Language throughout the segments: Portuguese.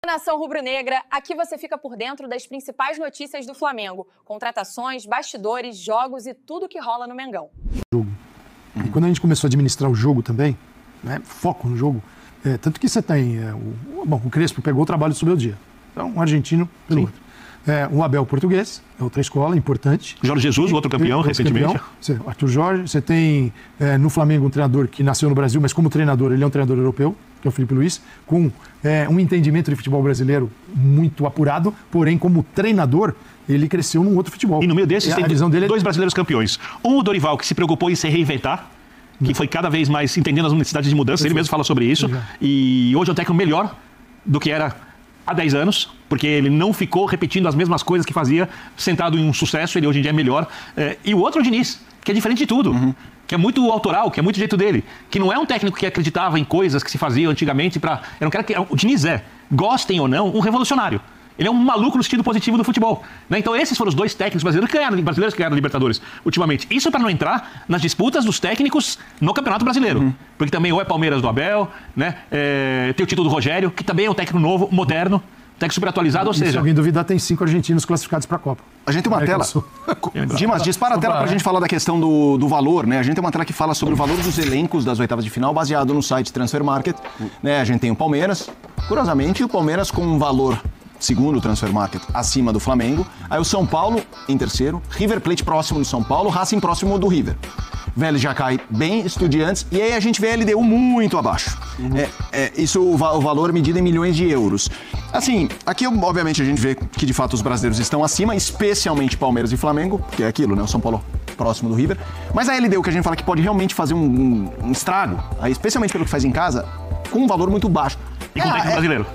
Nação Rubro-Negra, aqui você fica por dentro das principais notícias do Flamengo. Contratações, bastidores, jogos e tudo que rola no Mengão. E quando a gente começou a administrar o jogo também, né, foco no jogo, tanto que você tem... o Crespo pegou o trabalho do seu dia. Então, um argentino pelo outro. Um Abel português, é outra escola importante. Jorge Jesus, outro campeão, recentemente. Arthur Jorge. Você tem no Flamengo um treinador que nasceu no Brasil, mas como treinador, ele é um treinador europeu, que é o Felipe Luiz, com um entendimento de futebol brasileiro muito apurado, porém, como treinador, ele cresceu num outro futebol. E no meio desses tem dois brasileiros campeões. Um, o Dorival, que se preocupou em se reinventar, que foi cada vez mais entendendo as necessidades de mudança, ele mesmo fala sobre isso, e hoje é um técnico melhor do que era há 10 anos, porque ele não ficou repetindo as mesmas coisas que fazia, sentado em um sucesso, ele hoje em dia é melhor. E o outro é o Diniz, que é diferente de tudo, que é muito autoral, que é muito jeito dele, que não é um técnico que acreditava em coisas que se faziam antigamente para... Era um cara que... O Diniz gostem ou não, um revolucionário. Ele é um maluco no sentido positivo do futebol, né? Então esses foram os dois técnicos brasileiros que ganharam a Libertadores ultimamente. Isso para não entrar nas disputas dos técnicos no Campeonato Brasileiro. Porque também ou é Palmeiras do Abel, né? Tem o título do Rogério, que também é um técnico novo, moderno, técnico super atualizado, ou seja... Se alguém duvidar, tem 5 argentinos classificados para a Copa. A gente tem uma tela... Dimas, dispara a tela para a gente falar da questão do valor, né? A gente tem uma tela que fala sobre o valor dos elencos das oitavas de final, baseado no site Transfer Market, né? A gente tem o Palmeiras, curiosamente, o Palmeiras com um valor... segundo o Transfer Market, acima do Flamengo. Aí o São Paulo em terceiro, River Plate próximo do São Paulo, Racing próximo do River. Vélez já cai bem, Estudiantes, e aí a gente vê a LDU muito abaixo. Isso o valor medido em milhões de euros. Assim, aqui obviamente a gente vê que de fato os brasileiros estão acima, especialmente Palmeiras e Flamengo, que é aquilo, né? O São Paulo próximo do River. Mas a LDU que a gente fala que pode realmente fazer um estrago, aí, especialmente pelo que faz em casa, com um valor muito baixo. E com o técnico brasileiro.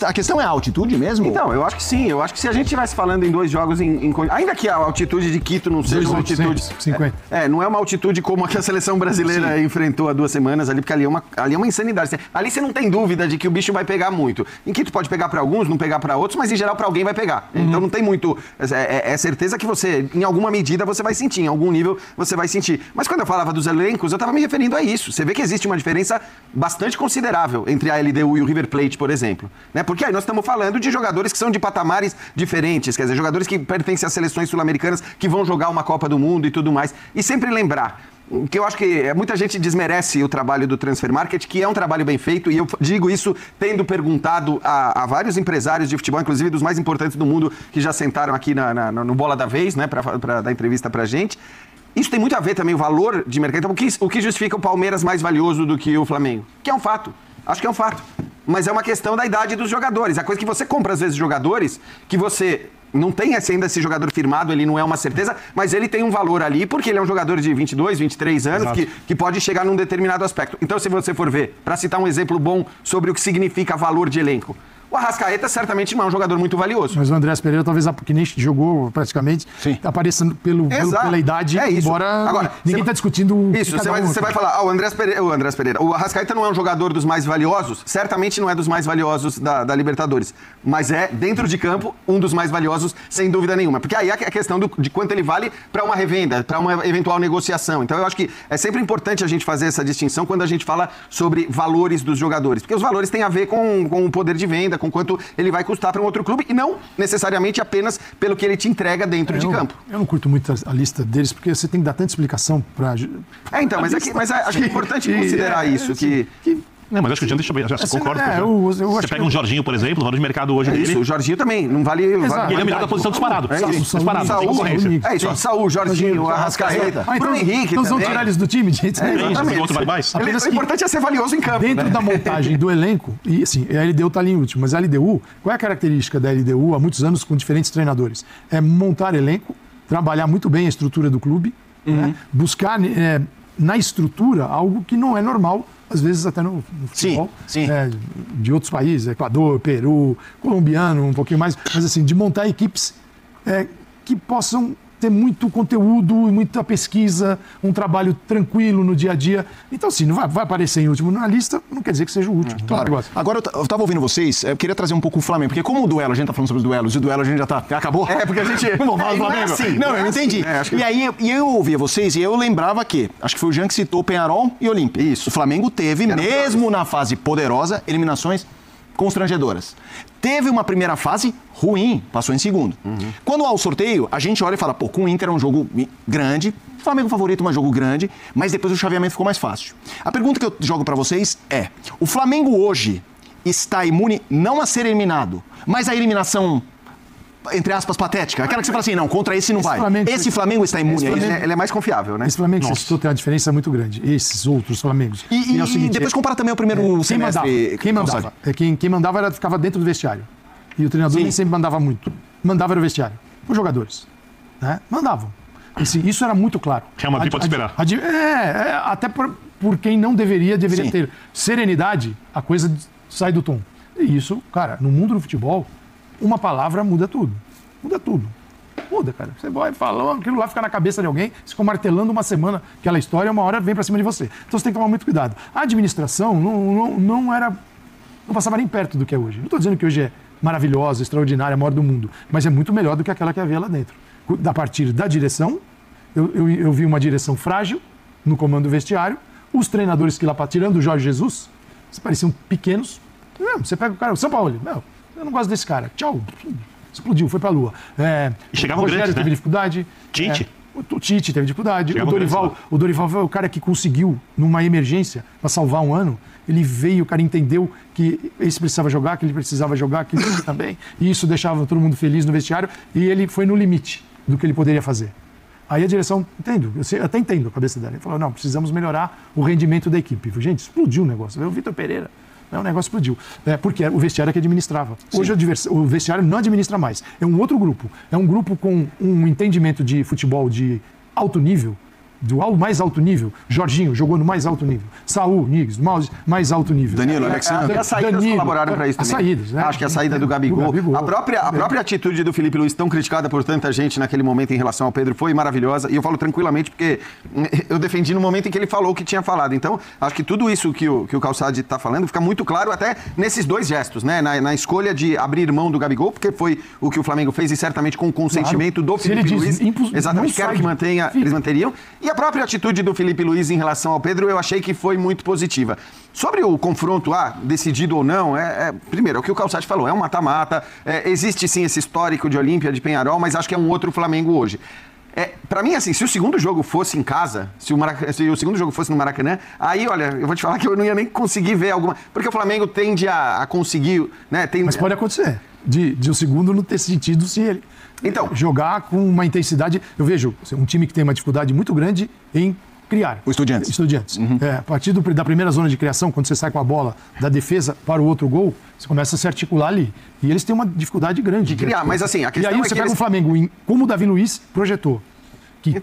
A questão é a altitude mesmo? Então, eu acho que sim. Eu acho que se a gente estivesse falando em 2 jogos ainda que a altitude de Quito não seja uma altitude... 50. Não é uma altitude como a que a seleção brasileira enfrentou há 2 semanas ali, porque ali é uma insanidade. Ali você não tem dúvida de que o bicho vai pegar muito. Em Quito pode pegar para alguns, não pegar para outros, mas em geral para alguém vai pegar. Então não tem muito... É certeza que você, em alguma medida, você vai sentir. Em algum nível, você vai sentir. Mas quando eu falava dos elencos, eu estava me referindo a isso. Você vê que existe uma diferença bastante considerável entre a LDU e o River Plate, por exemplo, né? Porque aí nós estamos falando de jogadores que são de patamares diferentes, quer dizer, jogadores que pertencem às seleções sul-americanas que vão jogar uma Copa do Mundo e tudo mais. E sempre lembrar que eu acho que muita gente desmerece o trabalho do Transfer Market, que é um trabalho bem feito, e eu digo isso tendo perguntado a vários empresários de futebol, inclusive dos mais importantes do mundo, que já sentaram aqui no Bola da Vez, né, para dar entrevista pra gente. Isso tem muito a ver também, o valor de mercado. Então, o que justifica o Palmeiras mais valioso do que o Flamengo? Que é um fato. Acho que é um fato. Mas é uma questão da idade dos jogadores. A coisa que você compra, às vezes, jogadores que você não tem ainda esse jogador firmado, ele não é uma certeza, mas ele tem um valor ali porque ele é um jogador de 22, 23 anos que pode chegar num determinado aspecto. Então, se você for ver, para citar um exemplo bom sobre o que significa valor de elenco, o Arrascaeta certamente não é um jogador muito valioso. Mas o Andrés Pereira, talvez, que nem jogou praticamente, aparecendo pela idade, embora agora, ninguém está discutindo isso. Você vai falar, o Andrés Pereira, o Arrascaeta não é um jogador dos mais valiosos, certamente não é dos mais valiosos da Libertadores, mas é, dentro de campo, um dos mais valiosos, sem dúvida nenhuma. Porque aí é a questão de quanto ele vale para uma revenda, para uma eventual negociação. Então eu acho que é sempre importante a gente fazer essa distinção quando a gente fala sobre valores dos jogadores, porque os valores têm a ver com o poder de venda, com quanto ele vai custar para um outro clube, e não necessariamente apenas pelo que ele te entrega dentro de campo. Eu não curto muito a lista deles, porque você tem que dar tanta explicação para... Mas acho que é importante considerar isso, Não, mas acho que o Diante já concorda. Você pega um Jorginho, por exemplo, o valor de mercado hoje dele. Isso, o Jorginho também, não vale... Ele é melhor da posição disparado. Saúl, Jorginho, Arrascaeta, Bruno Henrique. Então vão tirar eles do time, gente. O outro vale mais. O importante é ser valioso em campo. Dentro da montagem do elenco, e assim, a LDU está ali em último, mas a LDU, qual é a característica da LDU há muitos anos com diferentes treinadores? É montar elenco, trabalhar muito bem a estrutura do clube, né? Buscar na estrutura algo que não é normal, às vezes até no futebol, de outros países, Equador, Peru, colombiano, um pouquinho mais, mas assim, de montar equipes que possam ter muito conteúdo e muita pesquisa, um trabalho tranquilo no dia a dia. Então, sim, não vai aparecer em último na lista, não quer dizer que seja o último. Claro. Agora, eu estava ouvindo vocês, eu queria trazer um pouco o Flamengo, porque como o duelo, a gente está falando sobre os duelos, e o duelo a gente já acabou? Porque a gente... Vamos falar do Flamengo? Não, eu entendi. E aí, eu ouvia vocês e eu lembrava que, acho que foi o Jean que citou Peñarol e Olímpia. Isso. O Flamengo teve, mesmo na fase poderosa, eliminações constrangedoras. Teve uma primeira fase ruim, passou em segundo. Quando há o sorteio, a gente olha e fala, pô, com o Inter é um jogo grande, Flamengo favorito, mas jogo grande, mas depois o chaveamento ficou mais fácil. A pergunta que eu jogo pra vocês é, o Flamengo hoje está imune não a ser eliminado, mas a eliminação, entre aspas, patética? Aquela que você fala assim, não, contra esse não vai. Esse Flamengo está imune. Ele é mais confiável, né? Esse Flamengo que você citou tem uma diferença muito grande. Esses outros Flamengos. E é o seguinte, depois compara também o primeiro semestre. Quem mandava? Quem mandava ficava dentro do vestiário. E o treinador nem sempre mandava muito. Mandava era o vestiário. Os jogadores. Né? Mandavam. Isso era muito claro. Real Madrid pode esperar. Até por quem não deveria ter serenidade, a coisa sai do tom. E isso, cara, no mundo do futebol, uma palavra muda tudo. Muda tudo. Muda, cara. Você vai falando, aquilo lá fica na cabeça de alguém, você ficou martelando uma semana aquela história, uma hora vem pra cima de você. Então você tem que tomar muito cuidado. A administração não passava nem perto do que é hoje. Não estou dizendo que hoje é maravilhosa, extraordinária, a maior do mundo, mas é muito melhor do que aquela que havia lá dentro. A partir da direção, eu vi uma direção frágil no comando do vestiário, os treinadores que lá, tirando o Jorge Jesus, pareciam pequenos. Não, você pega o cara, o São Paulo, eu não gosto desse cara. Tchau. Explodiu, foi pra lua. E chegava o Rogério grandes, teve dificuldade. Tite. O Tite teve dificuldade. O Dorival foi o cara que conseguiu, numa emergência, para salvar um ano. Ele veio, o cara entendeu que esse precisava jogar, que ele precisava jogar, que ele também. E isso deixava todo mundo feliz no vestiário. E ele foi no limite do que ele poderia fazer. Aí a direção, eu até entendo a cabeça dela. Ele falou, não, precisamos melhorar o rendimento da equipe. Gente, explodiu o negócio. O Vitor Pereira. O negócio explodiu. Porque o vestiário é que administrava. Hoje o vestiário não administra mais. É um outro grupo. É um grupo com um entendimento de futebol de alto nível, do mais alto nível. Jorginho jogou no mais alto nível. Saúl, Nigues, mais alto nível. Danilo, Alexandre. E as saídas colaboraram para isso também. As saídas, né? Acho que a saída do Gabigol. A própria atitude do Felipe Luiz, tão criticada por tanta gente naquele momento em relação ao Pedro, foi maravilhosa. E eu falo tranquilamente porque eu defendi no momento em que ele falou o que tinha falado. Então, acho que tudo isso que o Calçade está falando fica muito claro até nesses dois gestos, né? Na escolha de abrir mão do Gabigol, porque foi o que o Flamengo fez e certamente com o consentimento do Felipe Luiz. Exatamente, quero que mantenha, eles manteriam. E a própria atitude do Felipe Luiz em relação ao Pedro, eu achei que foi muito positiva. Sobre o confronto, decidido ou não, primeiro, é o que o Calçade falou, é um mata-mata, existe sim esse histórico de Olímpia, de Peñarol, mas acho que é um outro Flamengo hoje. Pra mim, assim, se o segundo jogo fosse em casa, se o segundo jogo fosse no Maracanã, aí, olha, eu vou te falar que eu não ia nem conseguir ver alguma... Porque o Flamengo tende a conseguir, né? Mas pode acontecer, de o segundo não ter sentido se ele... Então, jogar com uma intensidade... Eu vejo um time que tem uma dificuldade muito grande em criar. O Estudiantes. A partir da primeira zona de criação, quando você sai com a bola da defesa para o outro gol, você começa a se articular ali. E eles têm uma dificuldade grande de criar, mas assim, a questão é que... E aí você pega um Flamengo, como o Davi Luiz projetou, que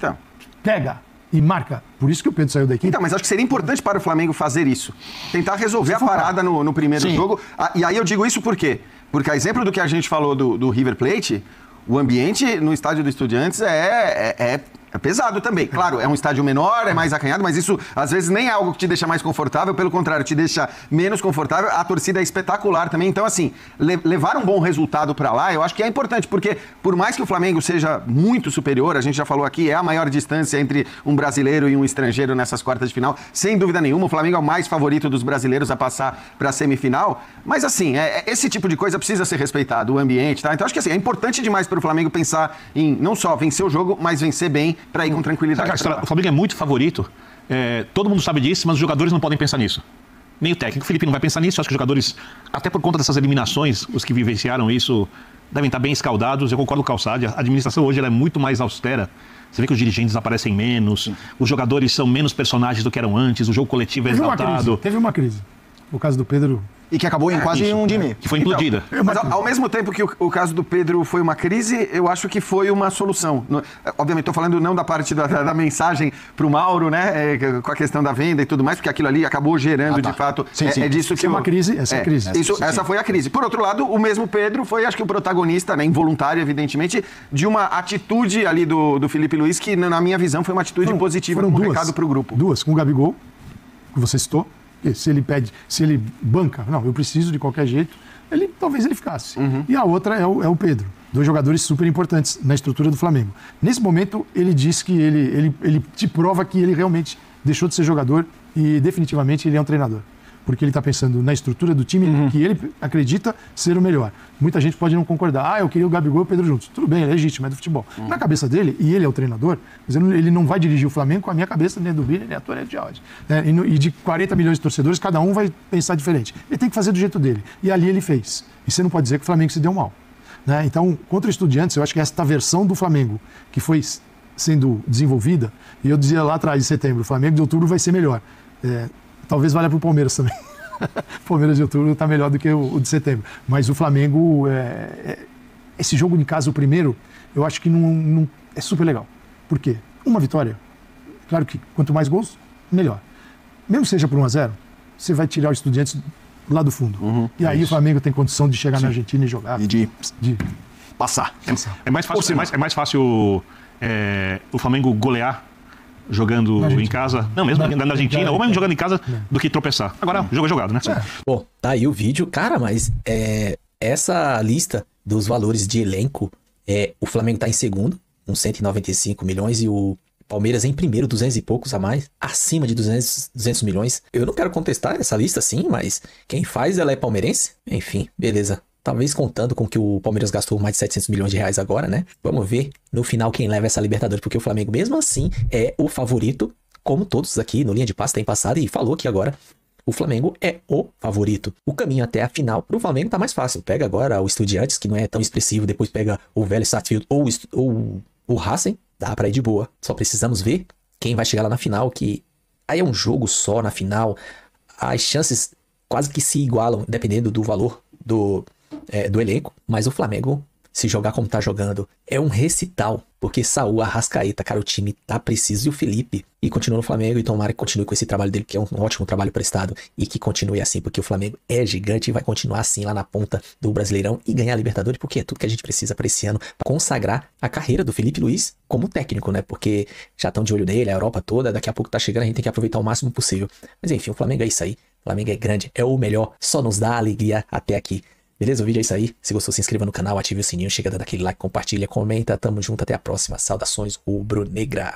pega e marca. Por isso que o Pedro saiu da equipe. Então, mas acho que seria importante para o Flamengo fazer isso. Tentar resolver a parada no primeiro jogo. E aí eu digo isso por quê? Porque a exemplo do que a gente falou do River Plate, o ambiente no estádio do Estudiantes é pesado também. Claro, é um estádio menor, é mais acanhado, mas isso às vezes nem é algo que te deixa mais confortável, pelo contrário, te deixa menos confortável. A torcida é espetacular também. Então, assim, levar um bom resultado para lá, eu acho que é importante, porque por mais que o Flamengo seja muito superior, a gente já falou aqui, é a maior distância entre um brasileiro e um estrangeiro nessas quartas de final, sem dúvida nenhuma. O Flamengo é o mais favorito dos brasileiros a passar para a semifinal. Mas, assim, esse tipo de coisa precisa ser respeitado, o ambiente, tá? Então, acho que assim, é importante demais para o Flamengo pensar em não só vencer o jogo, mas vencer bem para ir com tranquilidade. O Flamengo é muito favorito, todo mundo sabe disso, mas os jogadores não podem pensar nisso. Nem o técnico. O Felipe não vai pensar nisso. Acho que os jogadores, até por conta dessas eliminações, os que vivenciaram isso, devem estar bem escaldados. Eu concordo com o Calçade. A administração hoje ela é muito mais austera. Você vê que os dirigentes aparecem menos, os jogadores são menos personagens do que eram antes, o jogo coletivo é exaltado. Teve uma crise. O caso do Pedro... E que acabou em quase um dia e meio. Que foi implodida. Mas ao mesmo tempo que o caso do Pedro foi uma crise, eu acho que foi uma solução. Obviamente, estou falando não da parte da mensagem para o Mauro, né? Com a questão da venda e tudo mais, porque aquilo ali acabou gerando, de fato... Sim. É disso que... Uma crise, essa é a crise. Essa foi a crise. Por outro lado, o mesmo Pedro foi, acho que, o protagonista, né, involuntário, evidentemente, de uma atitude ali do Felipe Luiz, que, na minha visão, foi uma atitude positiva, como recado para o grupo. Duas, com o Gabigol, que você citou. Se ele banca, não, eu preciso de qualquer jeito, talvez ele ficasse. E a outra é o Pedro. Dois jogadores super importantes na estrutura do Flamengo. Nesse momento, ele diz que ele te prova que ele realmente deixou de ser jogador e definitivamente ele é um treinador. porque ele está pensando na estrutura do time que ele acredita ser o melhor. Muita gente pode não concordar. Eu queria o Gabigol e o Pedro juntos. Tudo bem, é legítimo, é do futebol. Na cabeça dele, e ele é o treinador, mas ele não vai dirigir o Flamengo com a minha cabeça, nem a do Vini, nem a tua, nem a de Aldi. E de 40 milhões de torcedores, cada um vai pensar diferente. Ele tem que fazer do jeito dele. E ali ele fez. E você não pode dizer que o Flamengo se deu mal. Né? Então, contra o Estudiantes, eu acho que esta versão do Flamengo, que foi sendo desenvolvida, e eu dizia lá atrás, de setembro, o Flamengo de outubro vai ser melhor. Talvez valha para o Palmeiras também. O Palmeiras de outubro está melhor do que o de setembro. Mas o Flamengo, esse jogo em casa, o primeiro, eu acho que não é super legal. Por quê? Uma vitória, claro que quanto mais gols, melhor. Mesmo que seja por 1-0, você vai tirar o Estudiantes lá do fundo. E aí o Flamengo tem condição de chegar na Argentina e jogar. E de passar. É mais fácil o Flamengo golear jogando em casa, não, mesmo na Argentina, ou mesmo jogando em casa, do que tropeçar. Agora, o jogo é jogado, né? Bom, tá aí o vídeo. Cara, mas essa lista dos valores de elenco, o Flamengo tá em segundo, com 195 milhões, e o Palmeiras em primeiro, 200 e poucos a mais, acima de 200 milhões. Eu não quero contestar essa lista, sim, mas quem faz, ela é palmeirense? Enfim, beleza. Talvez contando com que o Palmeiras gastou mais de 700 milhões de reais agora, né? Vamos ver no final quem leva essa Libertadores, porque o Flamengo mesmo assim é o favorito, como todos aqui no Linha de Passe têm passado e falou que agora o Flamengo é o favorito. O caminho até a final pro Flamengo tá mais fácil. Pega agora o Estudiantes, que não é tão expressivo, depois pega o Vélez Sarsfield ou o Racing, dá pra ir de boa. Só precisamos ver quem vai chegar lá na final, que aí é um jogo só na final. As chances quase que se igualam, dependendo do valor do elenco, mas o Flamengo, se jogar como tá jogando, é um recital, porque Saúl, Arrascaeta, cara, o time tá preciso, e o Felipe, e continua no Flamengo, e tomara que continue com esse trabalho dele, que é um ótimo trabalho prestado, e que continue assim, porque o Flamengo é gigante e vai continuar assim lá na ponta do Brasileirão e ganhar a Libertadores, porque é tudo que a gente precisa para esse ano, pra consagrar a carreira do Felipe Luiz como técnico, né, porque já estão de olho nele, a Europa toda, daqui a pouco tá chegando, a gente tem que aproveitar o máximo possível. Mas enfim, o Flamengo é isso aí, o Flamengo é grande, é o melhor, só nos dá alegria até aqui. Beleza? O vídeo é isso aí. Se gostou, se inscreva no canal, ative o sininho, chega dando aquele like, compartilha, comenta. Tamo junto, até a próxima. Saudações rubro-negra.